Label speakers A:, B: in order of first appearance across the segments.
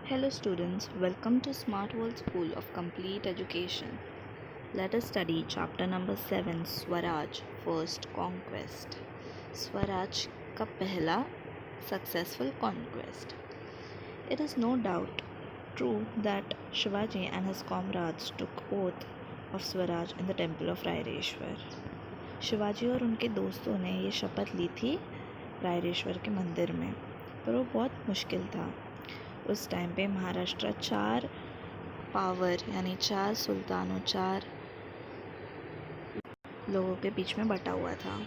A: Hello students, welcome to Smart World School of Complete Education. Let us study chapter number 7 Swaraj First Conquest. Swaraj का पहला successful conquest. It is no doubt true that Shivaji and his comrades took oath of Swaraj in the temple of Raireshwar. Shivaji और उनके दोस्तों ने ये शपथ ली थी रायरेश्वर के मंदिर में, पर वो बहुत मुश्किल था. उस टाइम पे महाराष्ट्र 4 पावर यानी 4 सुल्तानों 4 लोगों के बीच में बटा हुआ था.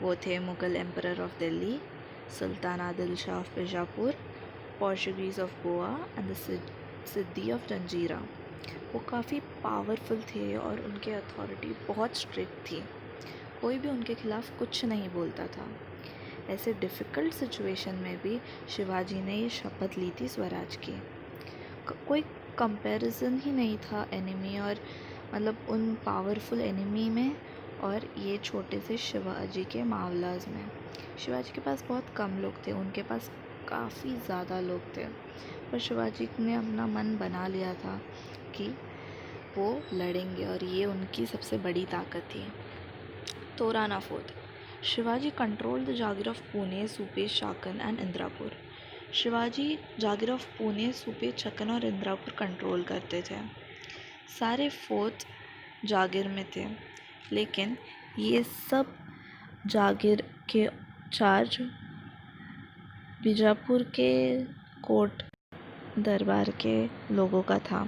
A: वो थे Mughal emperor of Delhi, sultan Adil Shah of Bijapur, Portuguese of Goa and the Siddi of Janjira. वो काफ़ी पावरफुल थे और उनकी अथॉरिटी बहुत स्ट्रिक्ट थी. कोई भी उनके खिलाफ कुछ नहीं बोलता था. ऐसे डिफ़िकल्ट सिचुएशन में भी शिवाजी ने ये शपथ ली थी स्वराज की. कोई कंपैरिजन ही नहीं था एनिमी और मतलब उन पावरफुल एनिमी में और ये छोटे से शिवाजी के मावलाज में. शिवाजी के पास बहुत कम लोग थे, उनके पास काफ़ी ज़्यादा लोग थे, पर शिवाजी ने अपना मन बना लिया था कि वो लड़ेंगे और ये उनकी सबसे बड़ी ताकत थी. Torana fort. Shivaji controlled the jagir of Pune, Supe, Chakan and Indirapur. Shivaji jagir of Pune, Supe, Chakan और इंदिरापुर कंट्रोल करते थे. सारे फोर्ट जागीर में थे, लेकिन ये सब जागीर के चार्ज बीजापुर के कोर्ट दरबार के लोगों का था.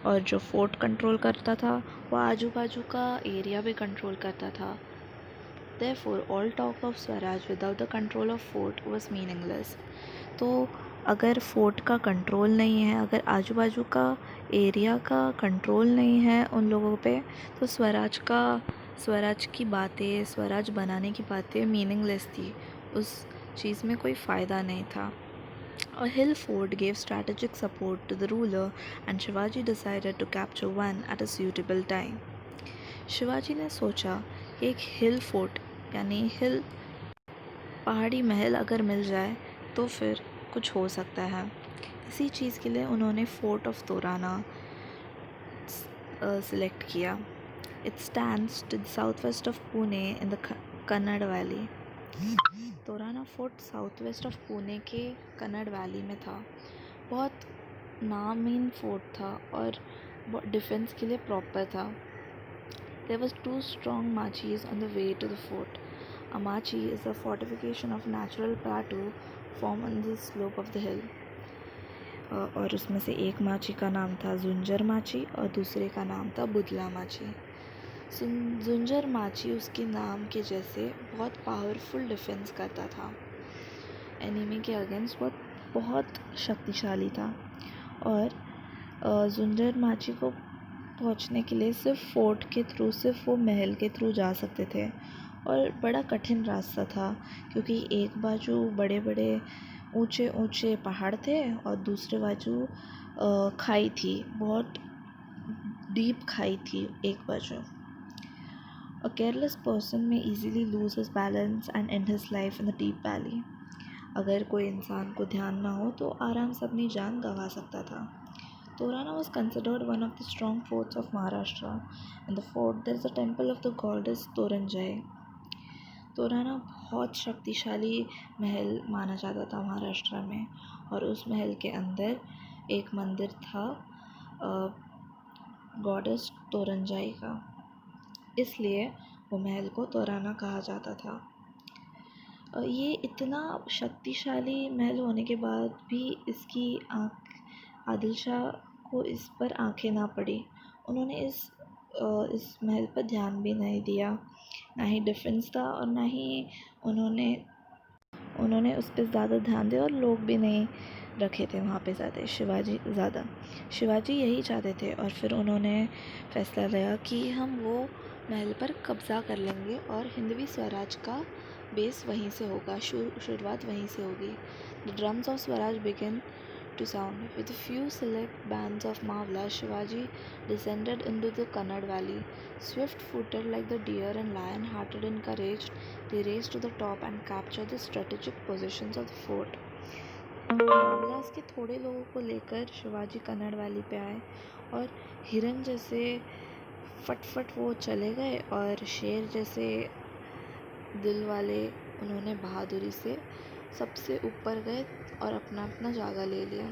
A: और जो फोर्ट कंट्रोल करता था वो आजू बाजू का एरिया भी कंट्रोल करता था. Therefore, all talk of Swaraj without the control of fort was meaningless. तो अगर फोर्ट का कंट्रोल नहीं है, अगर आजू बाजू का एरिया का कंट्रोल नहीं है उन लोगों पे, तो स्वराज की बातें, स्वराज बनाने की बातें मीनिंगलेस थी. उस चीज़ में कोई फ़ायदा नहीं था. A hill fort gave strategic support to the ruler and Shivaji decided to capture one at a suitable time. Shivaji ने सोचा कि एक हिल फोर्ट यानी हिल पहाड़ी महल अगर मिल जाए तो फिर कुछ हो सकता है. इसी चीज़ के लिए उन्होंने फोर्ट ऑफ तोराना सिलेक्ट किया. It stands to the south west of Pune in the Kannad valley. Torana fort south west of Pune के कन्नड़ वैली में था. बहुत नामीन फोर्ट था और डिफेंस के लिए प्रॉपर था. There was 2 strong machis on the way to the fort. A machi is a fortification of natural plateau formed on the slope of the hill. और उसमें से एक माची का नाम था जुंजर माची और दूसरे का नाम था बुदला माची. जुंजर माची उसके नाम के जैसे बहुत पावरफुल डिफेंस करता था. एनिमी के अगेंस्ट बहुत शक्तिशाली था. और जुंजर माची को पहुंचने के लिए सिर्फ फोर्ट के थ्रू, सिर्फ वो महल के थ्रू जा सकते थे. और बड़ा कठिन रास्ता था क्योंकि एक बाजू बड़े बड़े ऊंचे ऊंचे पहाड़ थे और दूसरे बाजू खाई थी, बहुत डीप खाई थी एक बाजू. A careless person may easily lose his balance and end his life in the deep valley. अगर कोई इंसान को ध्यान ना हो तो आराम से अपनी जान गंवा सकता था. Torana was considered one of the strong forts of Maharashtra. In the fort, there is a temple of the goddess Toranjai. तोराना बहुत शक्तिशाली महल माना जाता था महाराष्ट्र में, और उस महल के अंदर एक मंदिर था गॉडेस तोरंजाई का. इसलिए वो महल को तोराना कहा जाता था. ये इतना शक्तिशाली महल होने के बाद भी इसकी आदिल शाह को इस पर आंखें ना पड़ी. उन्होंने इस महल पर ध्यान भी नहीं दिया. ना ही डिफेंस था और ना ही उन्होंने उस पर ज़्यादा ध्यान दिया, और लोग भी नहीं रखे थे वहाँ पे ज़्यादा. शिवाजी यही चाहते थे और फिर उन्होंने फ़ैसला लिया कि हम वो महल पर कब्ज़ा कर लेंगे और हिंदवी स्वराज का बेस वहीं से होगा, शुरुआत वहीं से होगी. The drums of Swaraj begin to sound. With a few select bands of Mavla, Shivaji descended into the Kannad valley. Swift-footed like the deer and lion-hearted and encouraged, they raced to the top and captured the strategic positions of the fort. मामलास के थोड़े लोगों को लेकर Shivaji Kannada valley पे आए और हिरन जैसे फटफट वो चले गए और शेर जैसे दिल वाले उन्होंने बहादुरी से सबसे ऊपर गए और अपना अपना जगह ले लिया।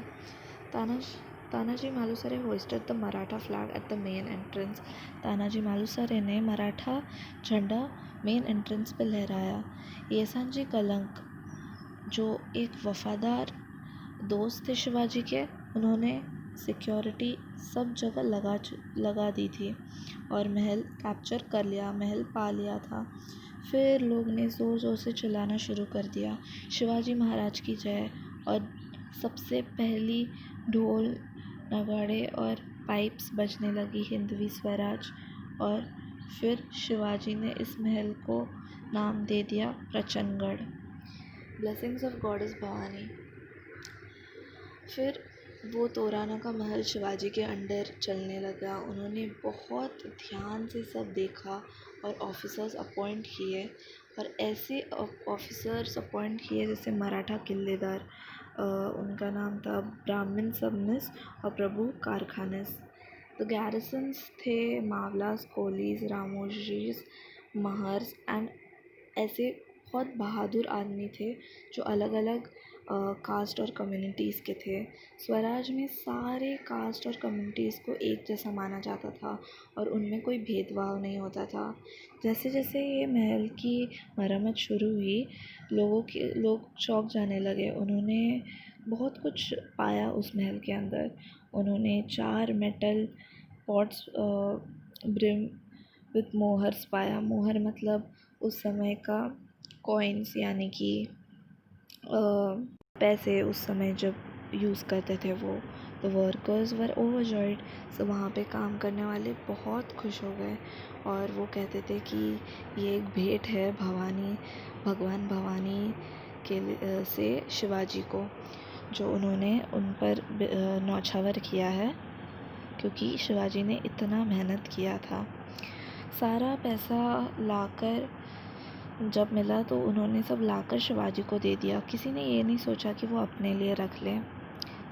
A: Tanaji Malusare hoisted the Maratha flag at the main entrance. Tanaji Malusare ने मराठा झंडा मेन एंट्रेंस पे लहराया। येसांजी कलंक जो एक वफादार दोस्त थे शिवाजी के, उन्होंने सिक्योरिटी सब जगह लगा दी थी और महल कैप्चर कर लिया, महल पा लिया था। फिर लोग ने ज़ोर ज़ोर से चिल्लाना शुरू कर दिया, शिवाजी महाराज की जय। और सबसे पहली ढोल नगाड़े और पाइप्स बजने लगी, हिंदवी स्वराज। और फिर शिवाजी ने इस महल को नाम दे दिया Prachangad. Blessings of goddess Bhavani. फिर वो तोराना का महल शिवाजी के अंडर चलने लगा। उन्होंने बहुत ध्यान से सब देखा और ऑफिसर्स अपॉइंट किए, और ऐसे ऑफिसर्स अपॉइंट किए जैसे मराठा किल्लेदार, उनका नाम था ब्राह्मण सबनिस और प्रभु कारखानिस। द गैरिसन्स थे मावलास, कोलीज, रामोजीज, महर्स एंड ऐसे बहुत बहादुर आदमी थे जो अलग अलग कास्ट और कम्युनिटीज़ के थे। स्वराज में सारे कास्ट और कम्युनिटीज़ को एक जैसा माना जाता था और उनमें कोई भेदभाव नहीं होता था। जैसे जैसे ये महल की मरम्मत शुरू हुई, लोग चौंक जाने लगे। उन्होंने बहुत कुछ पाया उस महल के अंदर। उन्होंने 4 metal pots brim with Mohr's पाया। मोहर मतलब उस समय का कॉइन्स, यानी कि पैसे उस समय जब यूज़ करते थे वो। The workers were overjoyed. So वहाँ पे काम करने वाले बहुत खुश हो गए और वो कहते थे कि ये एक भेंट है भगवान भवानी के से शिवाजी को, जो उन्होंने उन पर नौछावर किया है, क्योंकि शिवाजी ने इतना मेहनत किया था। सारा पैसा लाकर जब मिला तो उन्होंने सब लाकर शिवाजी को दे दिया। किसी ने ये नहीं सोचा कि वो अपने लिए रख लें।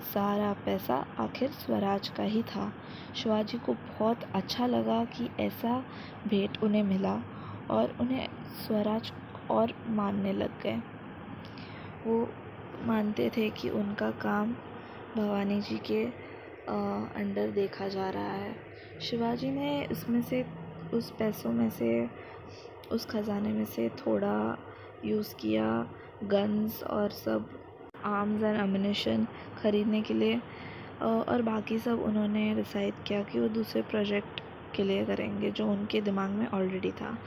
A: सारा पैसा आखिर स्वराज का ही था। शिवाजी को बहुत अच्छा लगा कि ऐसा भेंट उन्हें मिला और उन्हें स्वराज और मानने लग गए। वो मानते थे कि उनका काम भवानी जी के अंडर देखा जा रहा है। शिवाजी ने इसमें से उस पैसों में से, उस ख़जाने में से थोड़ा यूज़ किया गन्स और सब आर्म्स एंड अम्युनिशन ख़रीदने के लिए, और बाकी सब उन्होंने डिसाइड किया कि वो दूसरे प्रोजेक्ट के लिए करेंगे जो उनके दिमाग में ऑलरेडी था।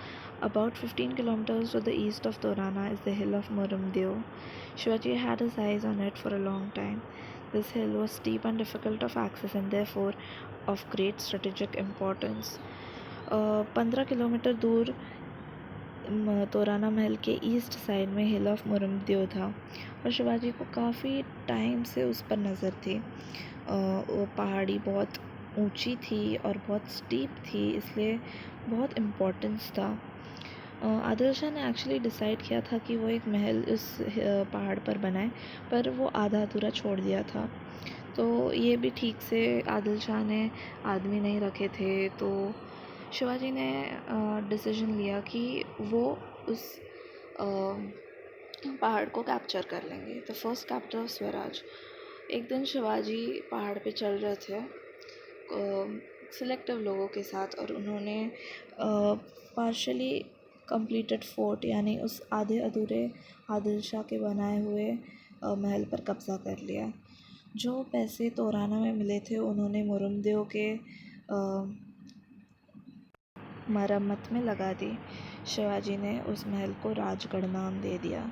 A: About 15 kilometers to the east of Torana is the hill of Murumdeo. Shivaji had his eyes on it for a long time. This hill was steep and difficult of access and therefore of great strategic importance. 15 kilometre दूर तोराना महल के east side में हिल of मुरुमदेव था और शिवाजी को काफ़ी time से उस पर नज़र थी। वो पहाड़ी बहुत ऊंची थी और बहुत स्टीप थी, इसलिए बहुत इम्पोर्टेंस था। आदिल शाह ने एक्चुअली डिसाइड किया था कि वो एक महल इस पहाड़ पर बनाए, पर वो आधा अधूरा छोड़ दिया था। तो ये भी ठीक से आदिल शाह ने आदमी नहीं रखे थे, तो शिवाजी ने डिसीजन लिया कि वो उस पहाड़ को कैप्चर कर लेंगे। The first capture of Swaraj. एक दिन शिवाजी पहाड़ पे चल रहे थे सिलेक्टिव लोगों के साथ, और उन्होंने पार्शली कंप्लीटेड फोर्ट, यानी उस आधे अधूरे आदिल शाह के बनाए हुए महल पर कब्ज़ा कर लिया। जो पैसे तोराना में मिले थे उन्होंने मुरुमदेव के मरम्मत में लगा दी। शिवाजी ने उस महल को राजगढ़ नाम दे दिया।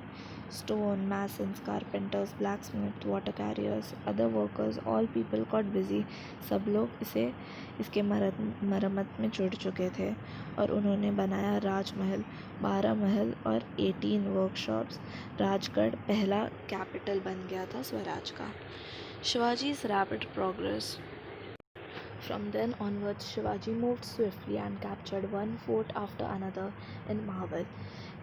A: Stone masons, carpenters, blacksmith, water carriers, other workers, all people got busy. सब लोग इसके मरम्मत में जुड़ चुके थे और उन्होंने बनाया राजमहल, 12 महल और 18 वर्कशॉप्स। राजगढ़ पहला कैपिटल बन गया था स्वराज का। शिवाजी's rapid progress. From then onwards, Shivaji moved swiftly and captured one fort after another in Mahabad.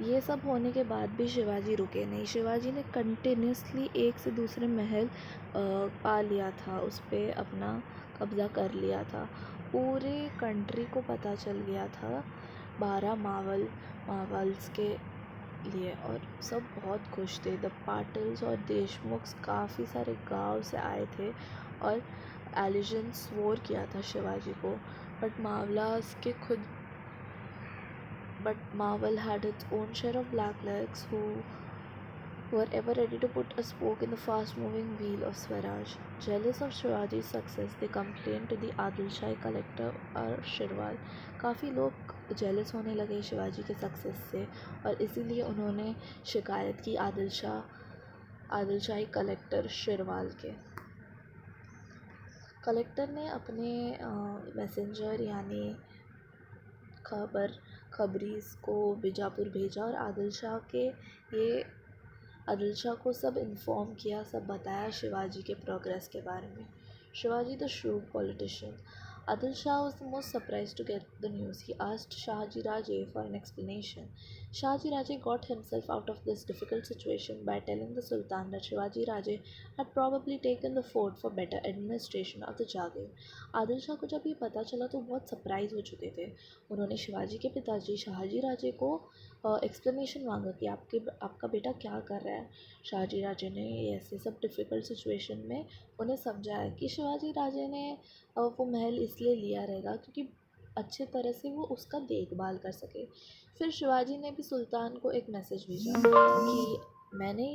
A: ये सब होने के बाद भी शिवाजी रुके नहीं। शिवाजी ने कंटिन्यूसली एक से दूसरे महल पा लिया था, उस पर अपना कब्ज़ा कर लिया था। पूरे कंट्री को पता चल गया था 12 मावल्स के लिए, और सब बहुत खुश थे। द पाटिल्स और देशमुख्स काफ़ी सारे गांव से आए थे और एलिजन स्वोर किया था शिवाजी को, but Marvel had its own share of blacklegs who were ever ready to put a spoke in the fast-moving wheel of Swaraj. Jealous of Shivaji's success, they complained to the Adil Shahi collector और शिरवाल। काफ़ी लोग jealous होने लगे शिवाजी के success से, और इसीलिए उन्होंने शिकायत की आदिल शाही कलेक्टर शिरवाल के। कलेक्टर ने अपने मैसेंजर यानी खबरीस को बीजापुर भेजा और आदिल शाह को सब इन्फॉर्म किया, सब बताया शिवाजी के प्रोग्रेस के बारे में। Shivaji the shrewd politician. Adil Shah was the most surprised to get the news. He asked Shahaji Raje for an explanation. Shahaji Raje got himself out of this difficult situation by telling the Sultan that Shivaji Raje had probably taken the fort for better administration of the Jagir. Adil Shah को जब ये पता चला तो बहुत surprise हो चुके थे। उन्होंने शिवाजी के पिताजी शाहजी राजे को एक्सप्लेनेशन मांगा कि आपका बेटा क्या कर रहा है। शाहजी राजे ने ऐसे सब डिफ़िकल्ट सिचुएशन में उन्हें समझाया कि शिवाजी राजे ने वो महल इसलिए लिया रहेगा क्योंकि अच्छे तरह से वो उसका देखभाल कर सके। फिर शिवाजी ने भी सुल्तान को एक मैसेज भेजा कि मैंने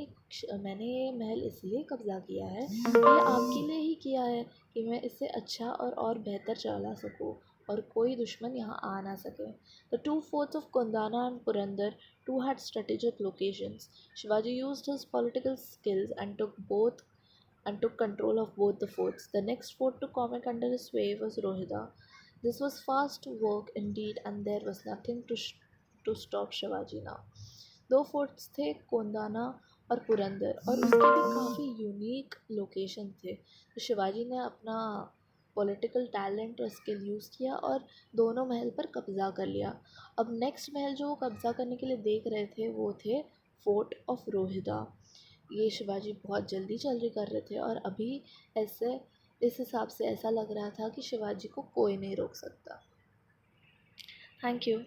A: ये महल इसलिए कब्ज़ा किया है, ये आपके लिए ही किया है कि मैं इसे अच्छा और बेहतर चला सकूं और कोई दुश्मन यहाँ आ ना सके। The two forts of Kundana and Purandar too had strategic locations. Shivaji used his political skills and took control of both the forts. The next fort to come under his sway was Rohida. This was fast work indeed, and there was nothing to stop Shivaji now. दो forts थे, कोंडाना और पुरंदर, और उसके भी काफ़ी unique location थे। तो शिवाजी ने अपना पॉलिटिकल टैलेंट और स्किल यूज़ किया और दोनों महल पर कब्ज़ा कर लिया। अब नेक्स्ट महल जो वो कब्ज़ा करने के लिए देख रहे थे वो थे फोर्ट ऑफ रोहिदा। ये शिवाजी बहुत जल्दी कर रहे थे, और अभी इस हिसाब से ऐसा लग रहा था कि शिवाजी को कोई नहीं रोक सकता। Thank you.